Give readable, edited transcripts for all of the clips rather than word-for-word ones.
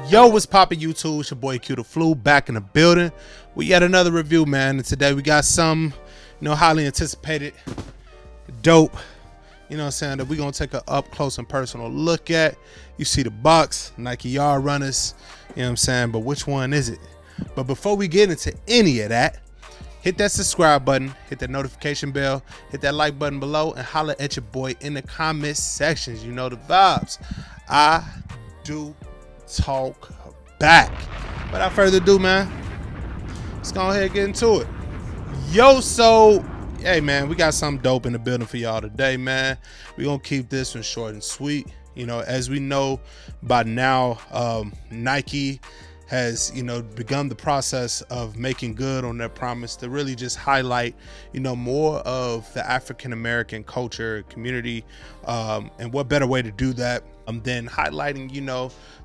Yo, what's poppin' YouTube? It's your boy Q the Flu back in the building with yet another review, man. And today we got some, highly anticipated, dope, what I'm saying, that we're gonna take a up close and personal look at. You see the box, Nike Yard Runners, you know what I'm saying, but which one is it? But before we get into any of that, hit that subscribe button, hit that notification bell, hit that like button below, and holler at your boy in the comment sections. You know the vibes. I do talk back. Without further ado, man, let's go ahead and get into it. Yo, so hey man, we got something dope in the building for y'all today, man. We're gonna keep this one short and sweet. As we know by now, Nike has begun the process of making good on their promise to really just highlight more of the African American culture community, and what better way to do that than highlighting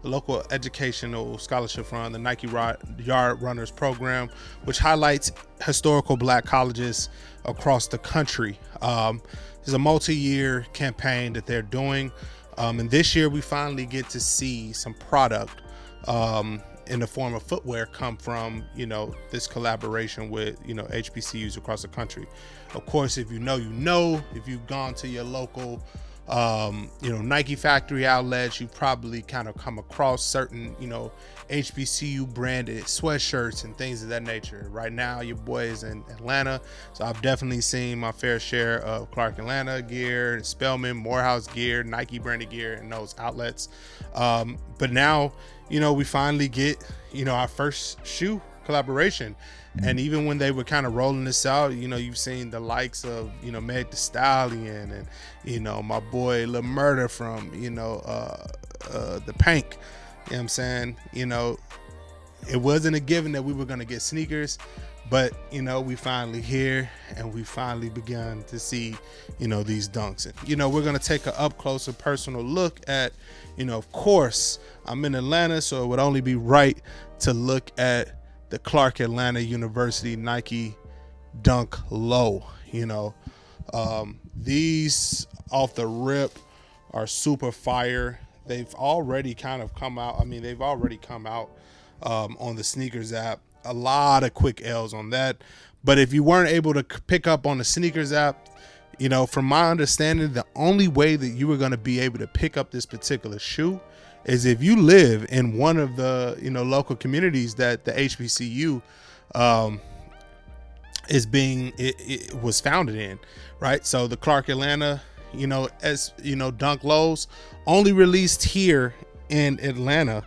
the local educational scholarship fund, the Nike Yard Runners program, which highlights historical Black colleges across the country. It's a multi-year campaign that they're doing, and this year we finally get to see some product in the form of footwear come from this collaboration with HBCUs across the country. Of course, if you know, if you've gone to your local Nike factory outlets, you probably kind of come across certain HBCU branded sweatshirts and things of that nature. Right now your boy is in Atlanta, so I've definitely seen my fair share of Clark Atlanta gear, Spelman, Morehouse gear, Nike branded gear in those outlets. But now we finally get our first shoe collaboration. And even when they were kind of rolling this out, you've seen the likes of Meg Thee Stallion and my boy Lil Murder from the Pank. You know what I'm saying? It wasn't a given that we were going to get sneakers, but we finally here, and we finally begun to see these dunks. And we're going to take an up close and personal look at of course I'm in Atlanta, so it would only be right to look at the Clark Atlanta University Nike Dunk Low. These off the rip are super fire. They've already kind of come out. They've already come out on the sneakers app. A lot of quick L's on that. But if you weren't able to pick up on the sneakers app, from my understanding, the only way that you were going to be able to pick up this particular shoe is if you live in one of the local communities that the HBCU it was founded in, right? So the Clark Atlanta Dunk Lows only released here in Atlanta,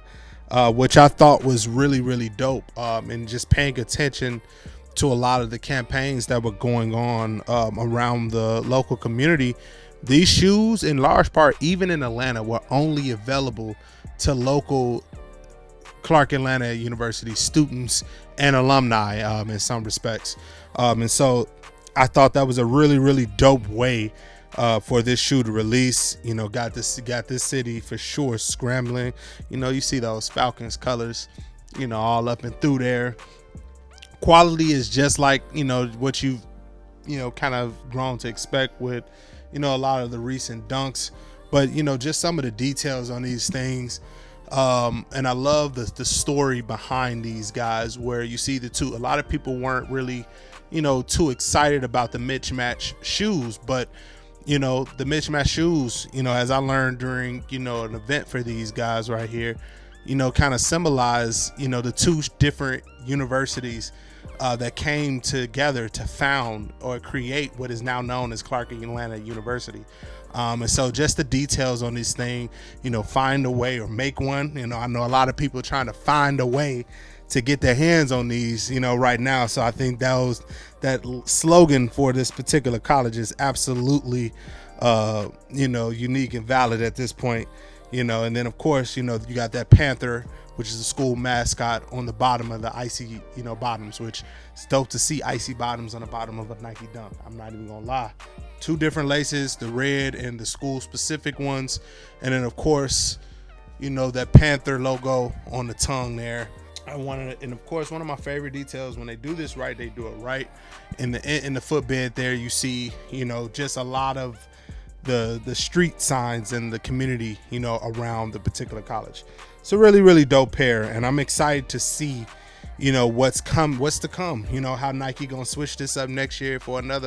which I thought was really, really dope. And just paying attention to a lot of the campaigns that were going on around the local community, these shoes in large part, even in Atlanta, were only available to local Clark Atlanta University students and alumni in some respects. And so I thought that was a really, really dope way for this shoe to release. Got this city for sure scrambling. You see those Falcons colors all up and through there. Quality is just like what you've kind of grown to expect with a lot of the recent dunks, but just some of the details on these things. And I love the story behind these guys, where you see a lot of people weren't really too excited about the mismatch shoes, but the mismatch shoes, as I learned during an event for these guys right here, kind of symbolize the two different universities that came together to found or create what is now known as Clark Atlanta University. And so just the details on this thing, find a way or make one. I know a lot of people trying to find a way to get their hands on these, right now. So I think that slogan for this particular college is absolutely, unique and valid at this point. And then of course, you got that Panther, which is a school mascot, on the bottom of the icy, bottoms, which it's dope to see icy bottoms on the bottom of a Nike Dunk. I'm not even gonna lie. Two different laces, the red and the school specific ones. And then of course, that Panther logo on the tongue there. And of course, one of my favorite details, when they do this right, they do it right. In the footbed there, you see, just a lot of the street signs and the community, around the particular college. it's a really, really dope pair, and I'm excited to see, what's to come. How Nike gonna switch this up next year for some of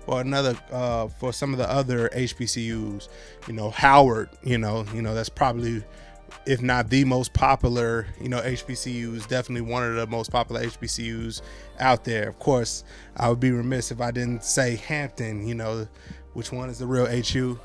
the other HBCUs. Howard, that's probably, if not the most popular, HBCUs, definitely one of the most popular HBCUs out there. Of course, I would be remiss if I didn't say Hampton, which one is the real HU,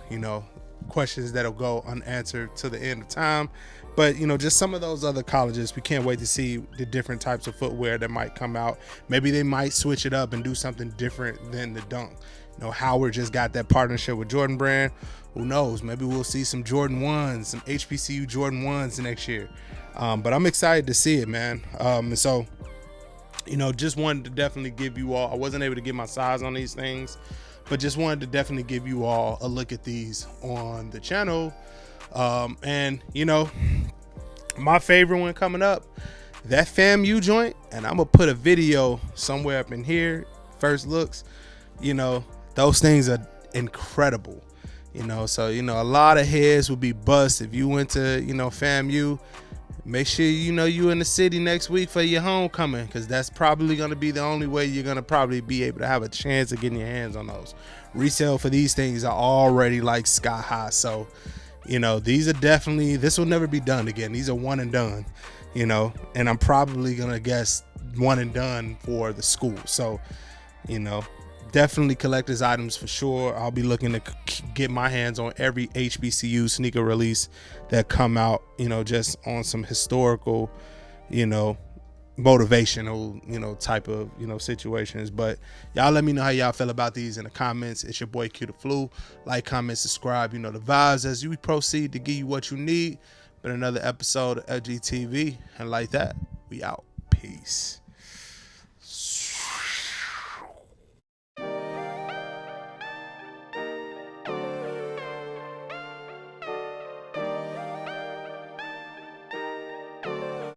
questions that'll go unanswered to the end of time. But, just some of those other colleges, we can't wait to see the different types of footwear that might come out. Maybe they might switch it up and do something different than the Dunk. Howard just got that partnership with Jordan Brand. Who knows? Maybe we'll see some Jordan 1s, some HBCU Jordan 1s next year. But I'm excited to see it, man. And so, just wanted to definitely give you all, I wasn't able to get my size on these things, but just wanted to definitely give you all a look at these on the channel. And my favorite one coming up, that FAMU joint, and I'm gonna put a video somewhere up in here. First looks, those things are incredible. So a lot of heads will be bust if you went to FAMU. Make sure you in the city next week for your homecoming, because that's probably going to be the only way you're going to probably be able to have a chance of getting your hands on those. Resale for these things are already like sky high. So these are definitely, this will never be done again. These are one and done, and I'm probably going to guess one and done for the school. So definitely collector's items for sure. I'll be looking to get my hands on every HBCU sneaker release that come out, just on some historical, motivational, type of, situations. But y'all let me know how y'all feel about these in the comments. It's your boy Q the Flu. Like, comment, subscribe. The vibes as we proceed to give you what you need. But another episode of LGTV, and like that, we out. Peace.